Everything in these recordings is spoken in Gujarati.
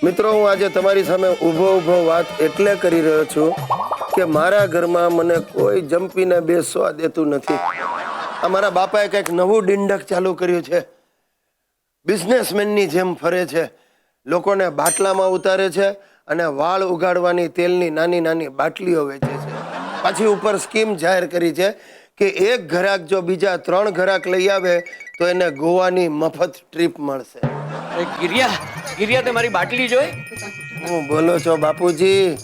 મિત્રો, હું આજે તમારી સામે ઊભો વાત એટલે કરી રહ્યો છું કે મારા ઘરમાં મને કોઈ જંપીને બેસવા દેતું નથી. અમારા બાપાએ કંઈક નવું ડિંડક ચાલુ કર્યું છે. બિઝનેસમેનની જેમ ફરે છે, લોકોને બાટલામાં ઉતારે છે અને વાળ ઉગાડવાની તેલની નાની નાની બાટલીઓ વેચે છે. પાછી ઉપર સ્કીમ જાહેર કરી છે કે એક ઘરાક જો બીજા 3 ઘરાક લઈ આવે તો એને ગોવાની મફત ટ્રીપ મળશે. ગિરિયા તે મારી બાટલી જોઈ? હું બોલો છો બાપુજી?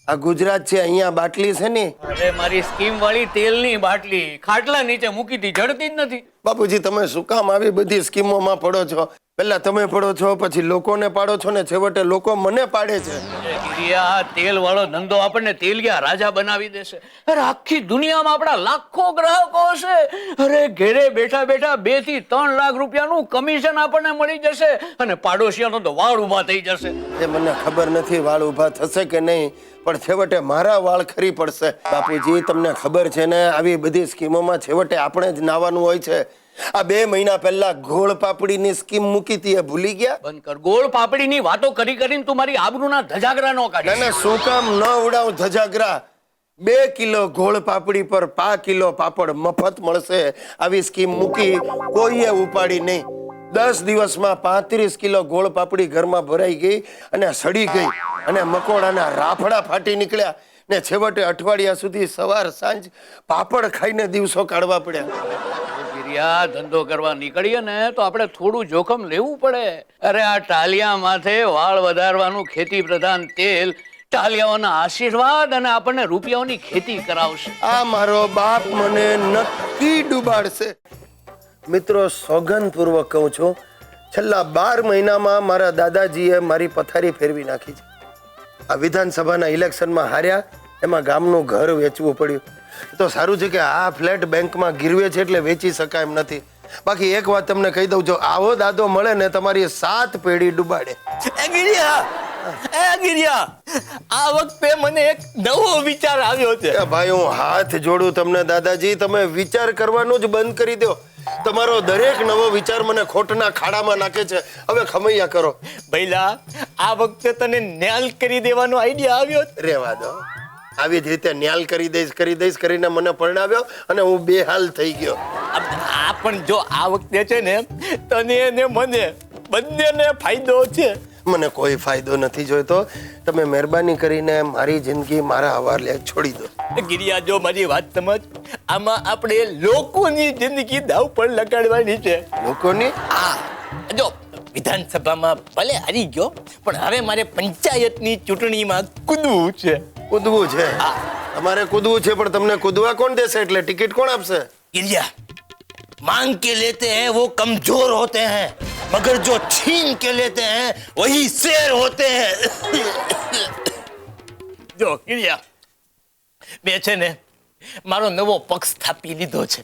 આ ગુજરાત છે, અહીંયા બાટલી છે ને. અરે મારી સ્કીમ વાળી તેલની બાટલી ખાટલા નીચે મૂકી હતી, જડતી જ નથી. બાપુજી, તમે શું કામ આવી બધી સ્કીમોમાં પડો છો? પહેલા તમે પડો છો, પછી લોકોને પાડો છો ને છેવટે લોકો મને પાડે છે. ગિરિયા, તેલ વાળો ધંધો આપણને તેલિયા રાજા બનાવી દેશે. અરે આખી દુનિયામાં આપણા લાખો ગ્રાહકો હશે. અરે ઘરે બેઠા બેઠા 2 થી 3 લાખ રૂપિયાનું કમિશન આપણને મળી જશે અને પાડોશિયાનો તો વાળ ઉભા થઈ જશે. એ મને ખબર નથી વાળ ઉભા થશે કે નહીં, પણ છેવટે મારા વાળ ખરી પડશે. બાપુજી, તમને ખબર છે ને, આવી બધી સ્કીમોમાં છેવટે આપણે જ નાવાનું હોય છે. આ 2 મહિના પહેલા ગોળ પાપડીની સ્કીમ મૂકી હતી, એ ભૂલી ગયા? બંધ કર. ગોળ પાપડીની વાતો કરી કરીને તું મારી આબરૂના ધજાગરા નો કાઢી. ના, શું કામ ન ઉડાવ ધજાગરા? 2 કિલો ગોળ પાપડી પર 5 કિલો પાપડ મફત મળશે, આવી સ્કીમ મૂકી, કોઈએ ઉપાડી નહીં. 10 દિવસમાં 35 કિલો ગોળ પાપડી ઘરમાં ભરાઈ ગઈ અને સડી ગઈ અને મકોડાના રાફડા ફાટી નીકળ્યા ને છેવટે અઠવાડિયા સુધી સવાર સાંજ પાપડ ખાઈને દિવસો કાઢવા પડ્યા. ધંધો કરવા નીકળીએ ને તો આપણે થોડું જોખમ લેવું પડે. અરે આ ટાલિયા માથે વાળ વધારવાનું ખેતી પ્રધાન તેલ ટાલિયાઓના આશીર્વાદ અને આપણને રૂપિયાઓની ખેતી કરાવશે. આ મારો બાપ મને નક્કી ડૂબાડશે. મિત્રો, સોગંદપૂર્વક કહું છું, છેલ્લા 12 મહિનામાં મારા દાદાજીએ મારી પથારી ફેરવી નાખી છે. આ વિધાનસભાના ઇલેક્શનમાં હાર્યા, એમાં ગામનું ઘર વેચવું પડ્યું. તો સારું છે કે આ ફ્લેટ બેંકમાં ગીરવે છે એટલે વેચી શકાય એમ નથી. બાકી એક વાત તમને કહી દઉં, જો આવો દાદો મળે ને તમારી 7 પેઢી ડૂબાડે. ગિરિયા, આ વખતે મને એક નવો વિચાર આવ્યો છે. ભાઈ, હું હાથ જોડું તમને દાદાજી, તમે વિચાર કરવાનું જ બંધ કરી દો. તમારો દરેક નવો વિચાર મને ખોટના ખાડામાં નાખે છે. હવે ખમૈયા કરો. ભઈલા, આ વખતે તને ન્યાલ કરી દેવાનો આઈડિયા આવ્યો. રેવા દો, આવી જ રીતે ન્યાલ કરી દઈશ કરીને મને પરણાવ્યો અને હું બેહાલ થઈ ગયો. આ પણ જો આ વખતે છે ને, તને ને મને બંનેને ફાયદો છે. મને કોઈ ફાયદો નથી જોઈતો. તમે મહેરબાની કરીને મારી જિંદગી મારા હવાલે છોડી દો. ગિરિયા, જો મારી વાત સમજ. આમાં આપણે લોકોની જિંદગી દાવ પર લગાડવાની છે. લોકોની? હા, જો વિધાનસભામાં ભલે હારી ગયો, પણ હવે મારે પંચાયતની ચૂંટણીમાં કૂદવું છે. કૂદવું છે? તમારે કૂદવું છે, પણ તમને કૂદવા કોણ દેશે? એટલે ટિકિટ કોણ આપશે? गिरिया, मांग के लेते हैं वो कमजोर होते हैं, मगर जो छीन के लेते हैं वही शेर होते हैं. જો गिरिया, મેં છે ને મારો નવો પક્ષ સ્થાપી લીધો છે.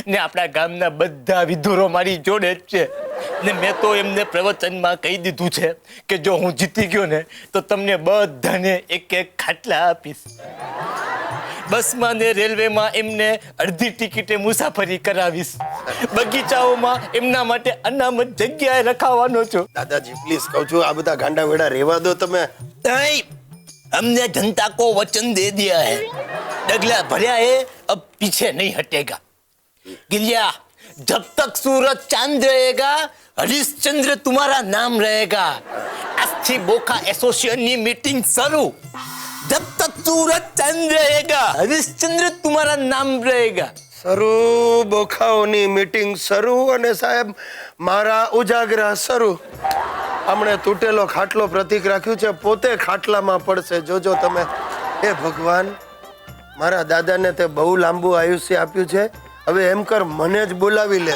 ને આપણા ગામના બધા વિધુરો મારી જોડે જ છે. ને મેં તો એમને પ્રવચનમાં કહી દીધું છે કે જો હું જીતી ગયો ને તો તમને બધાને 1-1 ખાટલા આપીશ. બસમાં ને રેલવેમાં એમને અડધી ટિકિટે મુસાફરી કરાવીશ. બગીચાઓમાં એમના માટે અનામત જગ્યાએ રખાવાનો છું. દાદાજી, પ્લીઝ કહું છું, આ બધા ગાંડા વેડા રહેવા દો તમે. नहीं, हमने जनता को वचन दे दिया है, डगला भरिया है, अब पीछे नहीं हटेगा. गिरिया, जब तक सूरज चांद रहेगा हरिश्चंद्र तुम्हारा नाम रहेगा. अस्थि बोखा एसोसिएशन ની મીટિંગ શરૂ. जब तक सूरज चांद रहेगा हरिश्चंद्र तुम्हारा नाम रहेगा. શરૂ, બોખાઓની મીટિંગ શરૂ અને સાહેબ મારા ઉજાગરા શરૂ. હમણે તૂટેલો ખાટલો પ્રતીક રાખ્યું છે, પોતે ખાટલામાં પડશે, જોજો તમે. હે ભગવાન, મારા દાદાને તે બહુ લાંબુ આયુષ્ય આપ્યું છે, હવે એમ કર મને જ બોલાવી લે.